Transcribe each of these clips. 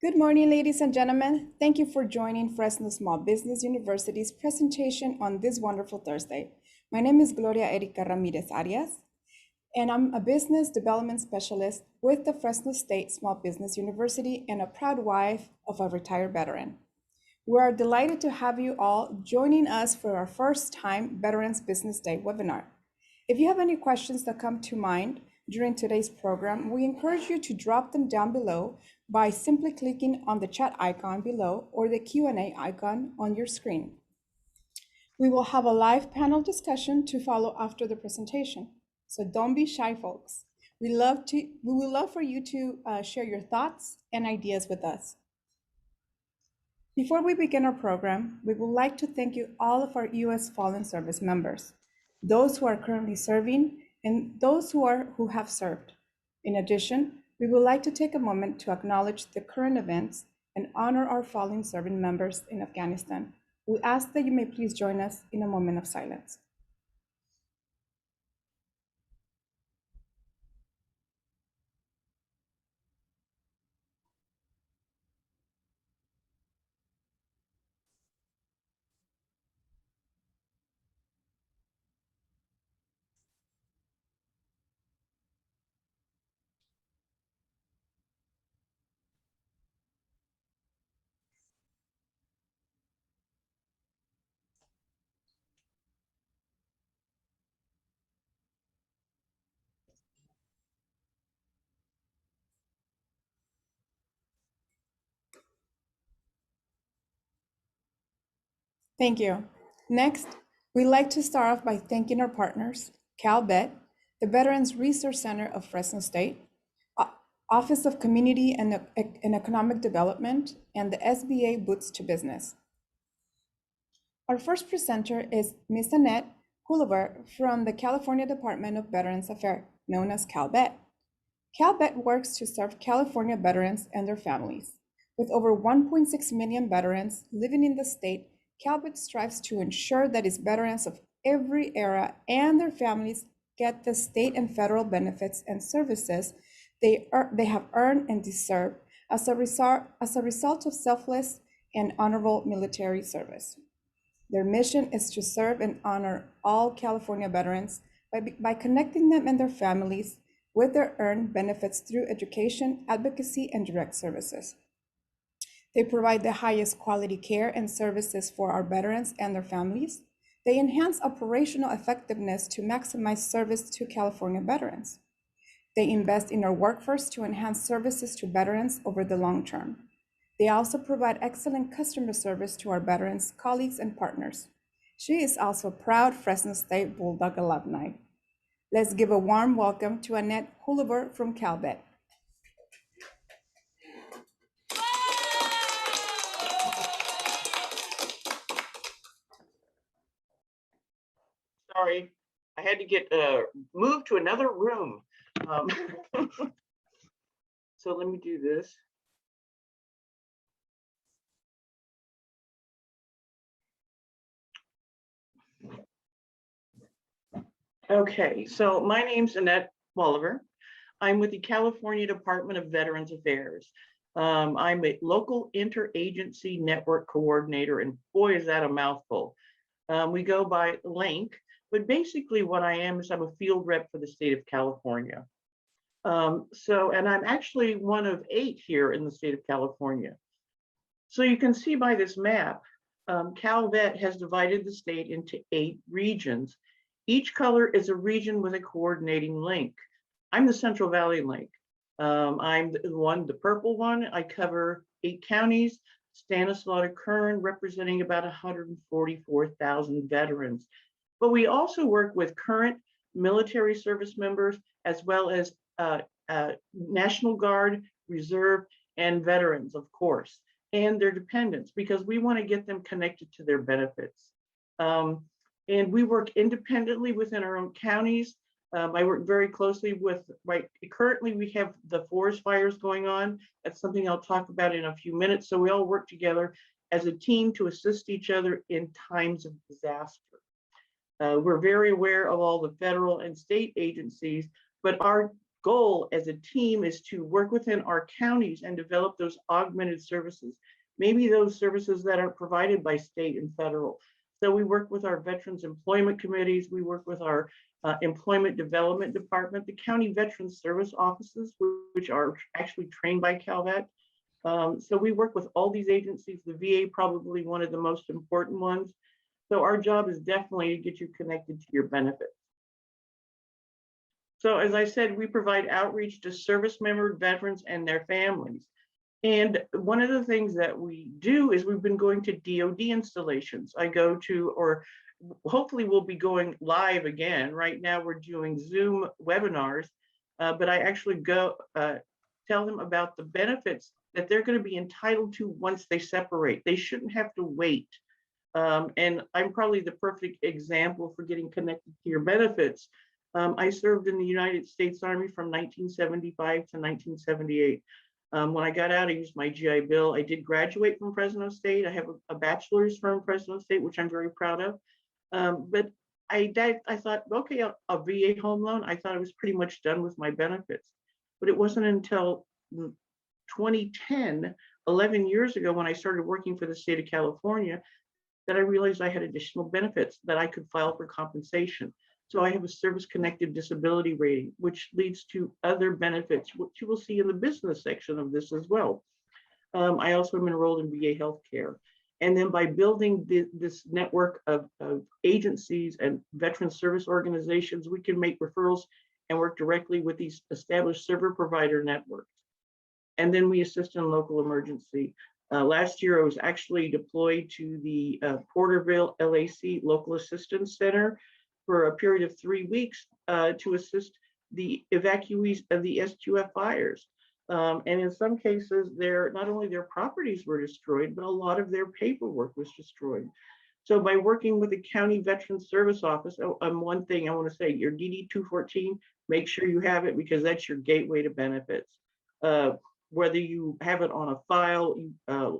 Good morning, ladies and gentlemen. Thank you for joining Fresno Small Business University's presentation on this wonderful Thursday. My name is Gloria Erika Ramirez Arias, and I'm a business development specialist with the Fresno State Small Business University and a proud wife of a retired veteran. We are delighted to have you all joining us for our first time Veterans Business Day webinar. If you have any questions that come to mind during today's program, we encourage you to drop them down below by simply clicking on the chat icon below or the Q&A icon on your screen. We will have a live panel discussion to follow after the presentation, so don't be shy, folks. We would love for you to share your thoughts and ideas with us. Before we begin our program, we would like to thank you all of our U.S. Fallen Service members, those who are currently serving and those who have served. In addition, we would like to take a moment to acknowledge the current events and honor our fallen serving members in Afghanistan. We ask that you may please join us in a moment of silence. Thank you. Next, we'd like to start off by thanking our partners, CalVet, the Veterans Resource Center of Fresno State, Office of Community and Economic Development, and the SBA Boots to Business. Our first presenter is Ms. Annette from the California Department of Veterans Affairs, known as CalVet. CalVet works to serve California veterans and their families. With over 1.6 million veterans living in the state, CalVet strives to ensure that its veterans of every era and their families get the state and federal benefits and services they have earned and deserve as a result of selfless and honorable military service. Their mission is to serve and honor all California veterans by connecting them and their families with their earned benefits through education, advocacy, and direct services. They provide the highest quality care and services for our veterans and their families. They enhance operational effectiveness to maximize service to California veterans. They invest in our workforce to enhance services to veterans over the long term. They also provide excellent customer service to our veterans, colleagues, and partners. She is also a proud Fresno State Bulldog alumni. Let's give a warm welcome to Annette from CalVet. Sorry, I had to get moved to another room. So let me do this. Okay, so my name's Annette Walliver. I'm with the California Department of Veterans Affairs. I'm a local interagency network coordinator, and boy, is that a mouthful. We go by LINK, but basically what I am is I'm a field rep for the state of California. And I'm actually one of 8 here in the state of California. So you can see by this map, CalVet has divided the state into 8 regions. Each color is a region with a coordinating link. I'm the Central Valley link. I'm the purple one. I cover 8 counties, Stanislaus to Kern, representing about 144,000 veterans. But we also work with current military service members, as well as National Guard, Reserve, and veterans, of course, and their dependents, because we want to get them connected to their benefits. And we work independently within our own counties. I work very closely with, currently we have the forest fires going on. That's something I'll talk about in a few minutes. So we all work together as a team to assist each other in times of disaster. We're very aware of all the federal and state agencies, but our goal as a team is to work within our counties and develop those augmented services, maybe those services that are provided by state and federal. So we work with our veterans employment committees, we work with our employment development department, the county veterans service offices, which are actually trained by CalVet. So we work with all these agencies, the VA probably one of the most important ones. So our job is definitely to get you connected to your benefits. So as I said, we provide outreach to service member veterans and their families. And one of the things that we do is we've been going to DoD installations. I go to, or hopefully we'll be going live again. Right now we're doing Zoom webinars, but I actually go tell them about the benefits that they're going to be entitled to once they separate. They shouldn't have to wait. And I'm probably the perfect example for getting connected to your benefits. I served in the United States Army from 1975 to 1978. When I got out, I used my GI Bill. I did graduate from Fresno State. I have a bachelor's from Fresno State, which I'm very proud of. But I thought, okay, a VA home loan. I thought I was pretty much done with my benefits. But it wasn't until 2010, 11 years ago, when I started working for the state of California, that I realized I had additional benefits that I could file for compensation. So I have a service-connected disability rating, which leads to other benefits, which you will see in the business section of this as well. I also am enrolled in VA healthcare. And then by building this network of agencies and veteran service organizations, we can make referrals and work directly with these established server provider networks. And then we assist in local emergency. Last year, I was actually deployed to the Porterville LAC Local Assistance Center for a period of 3 weeks to assist the evacuees of the SQF fires. And in some cases, not only their properties were destroyed, but a lot of their paperwork was destroyed. So by working with the County Veteran Service Office, one thing I want to say, your DD 214, make sure you have it because that's your gateway to benefits. Whether you have it on a file, you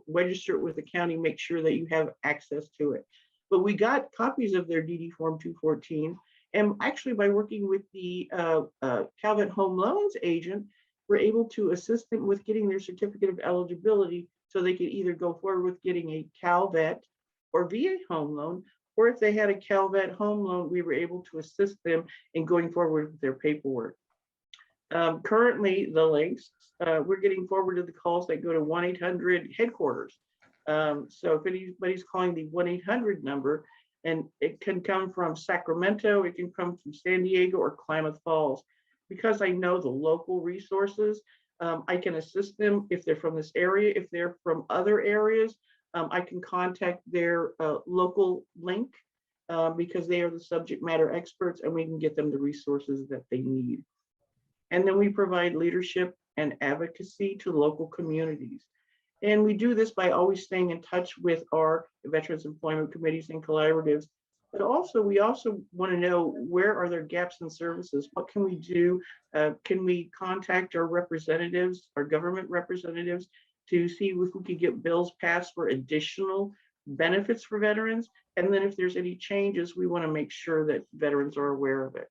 register it with the county, make sure that you have access to it. But we got copies of their DD Form 214. And actually by working with the CalVet Home Loans agent, we're able to assist them with getting their certificate of eligibility so they could either go forward with getting a CalVet or VA home loan, or if they had a CalVet home loan, we were able to assist them in going forward with their paperwork. Currently, the links, we're getting forward to the calls that go to 1-800 headquarters. So if anybody's calling the 1-800 number, and it can come from Sacramento, it can come from San Diego or Klamath Falls. Because I know the local resources, I can assist them if they're from this area. If they're from other areas, I can contact their local link because they are the subject matter experts and we can get them the resources that they need. And then we provide leadership and advocacy to local communities. And we do this by always staying in touch with our veterans employment committees and collaboratives. But also, we also want to know where are there gaps in services? What can we do? Can we contact our representatives, our government representatives, to see if we could get bills passed for additional benefits for veterans? And then if there's any changes, we want to make sure that veterans are aware of it.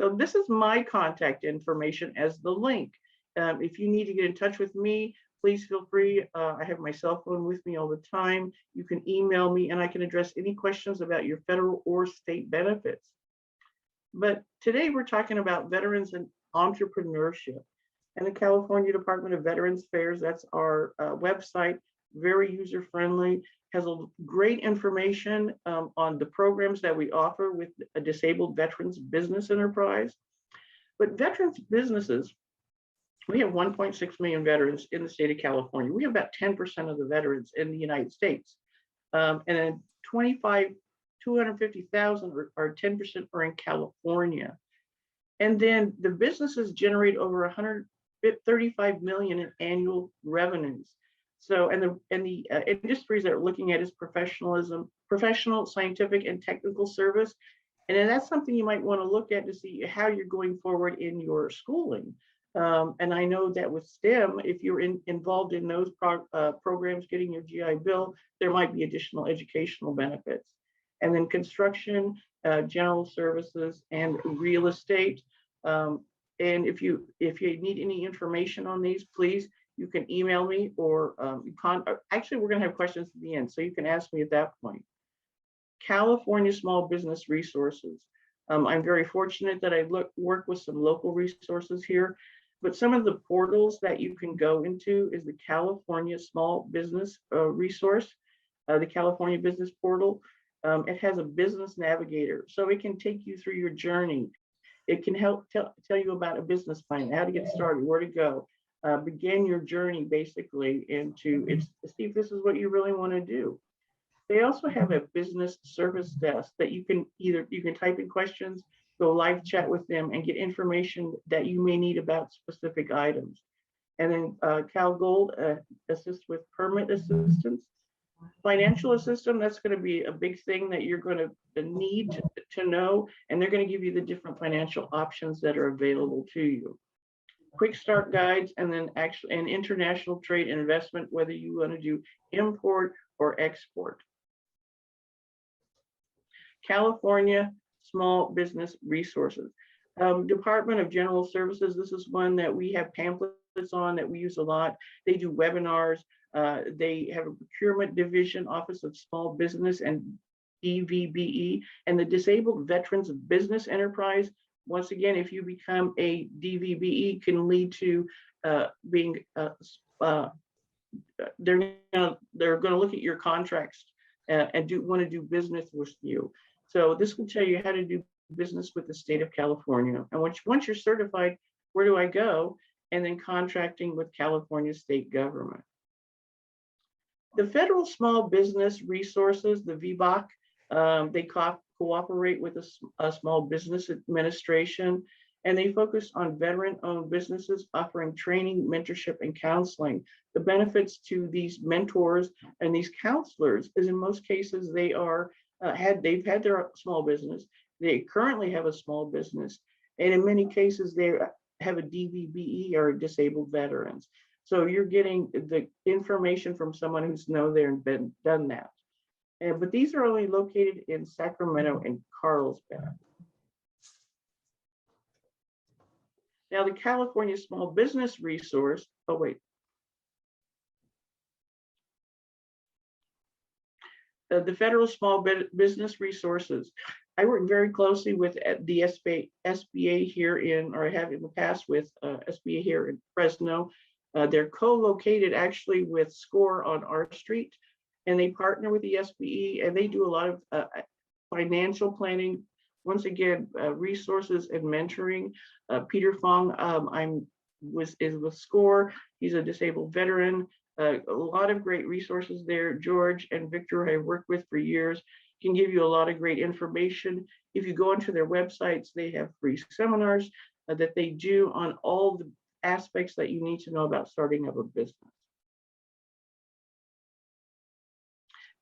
So this is my contact information as the link. If you need to get in touch with me, please feel free. I have my cell phone with me all the time. You can email me and I can address any questions about your federal or state benefits. But today we're talking about veterans and entrepreneurship. And the California Department of Veterans Affairs, that's our website, very user-friendly, has a great information on the programs that we offer with a disabled veterans business enterprise. But veterans businesses, we have 1.6 million veterans in the state of California. We have about 10% of the veterans in the United States. And then 250,000 or 10% are in California. And then the businesses generate over 135 million in annual revenues. So, and the industries that we're looking at is professional, scientific, and technical service. And then that's something you might want to look at to see how you're going forward in your schooling. And I know that with STEM, if you're involved in those programs, getting your GI Bill, there might be additional educational benefits. And then construction, general services, and real estate. And if you need any information on these, please, you can email me or actually, we're going to have questions at the end, so you can ask me at that point. California Small Business Resources. I'm very fortunate that I work with some local resources here, but some of the portals that you can go into is the California Small Business Resource, the California Business Portal. It has a business navigator, so it can take you through your journey. It can help tell you about a business plan, how to get started, where to go, begin your journey basically into see if this is what you really want to do. They also have a business service desk that you can type in questions, go live chat with them, and get information that you may need about specific items. And then Cal Gold assists with permit assistance. Financial assistance, that's going to be a big thing that you're going to need to know, and they're going to give you the different financial options that are available to you. Quick start guides, and then actually an international trade and investment, whether you want to do import or export. California Small Business Resources. Department of General Services, this is one that we have pamphlets on that we use a lot. They do webinars. They have a procurement division, Office of Small Business and DVBE, and the Disabled Veterans Business Enterprise. Once again, if you become a DVBE, can lead to being, they're going to look at your contracts and want to do business with you. So this will tell you how to do business with the state of California. And once you're certified, where do I go? And then contracting with California state government. The Federal Small Business Resources, the VBOC, they cooperate with a Small Business Administration, and they focus on veteran-owned businesses offering training, mentorship, and counseling. The benefits to these mentors and these counselors is in most cases they are they've had their small business, they currently have a small business, and in many cases they have a DVBE or disabled veterans. So you're getting the information from someone who's known there and done that. But these are only located in Sacramento and Carlsbad. Now the California Small Business Resource, the Federal Small Business Resources. I work very closely with the SBA here or I have in the past with SBA here in Fresno. They're co-located actually with SCORE on our street, and they partner with the SBE, and they do a lot of financial planning. Once again, resources and mentoring. Peter Fong is with SCORE. He's a disabled veteran. A lot of great resources there. George and Victor I've worked with for years, can give you a lot of great information. If you go onto their websites, they have free seminars that they do on all the aspects that you need to know about starting up a business.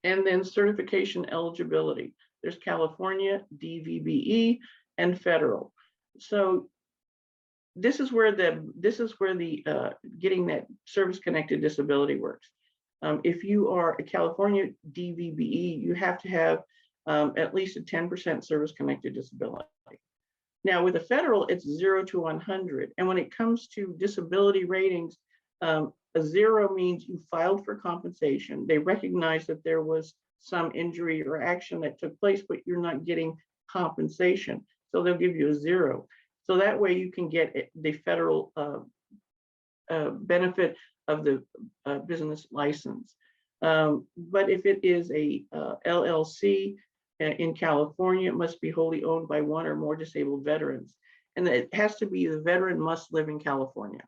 And then certification eligibility. There's California, DVBE, and federal. So this is where the getting that service-connected disability works. If you are a California DVBE, you have to have at least a 10% service-connected disability. Now with a federal, it's 0 to 100. And when it comes to disability ratings, a 0 means you filed for compensation. They recognize that there was some injury or action that took place, but you're not getting compensation. So they'll give you a 0. So that way you can get the federal benefit of the business license. But if it is a LLC in California, it must be wholly owned by one or more disabled veterans. And it has to be the veteran must live in California.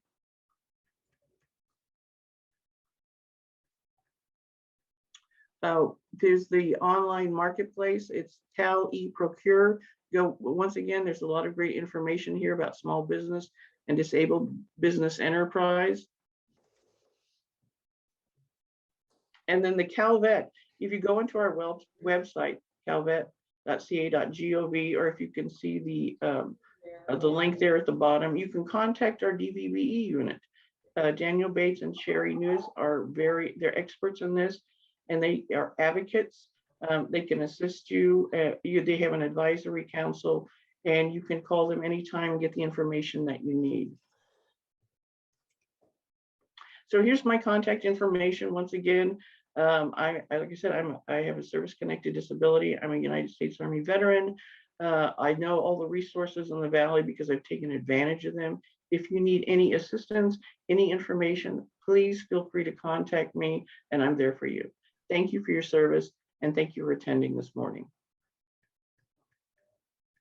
There's the online marketplace. It's Cal eProcure. Once again, there's a lot of great information here about small business and disabled business enterprise. And then the CalVet. If you go into our website, calvet.ca.gov, or if you can see the link there at the bottom, you can contact our DVBE unit. Daniel Bates and Sherry News they're experts in this, and they are advocates. They can assist you. They have an advisory council, and you can call them anytime and get the information that you need. So here's my contact information. Once again, like I said, I have a service-connected disability. I'm a United States Army veteran. I know all the resources in the Valley because I've taken advantage of them. If you need any assistance, any information, please feel free to contact me, and I'm there for you. Thank you for your service, and thank you for attending this morning.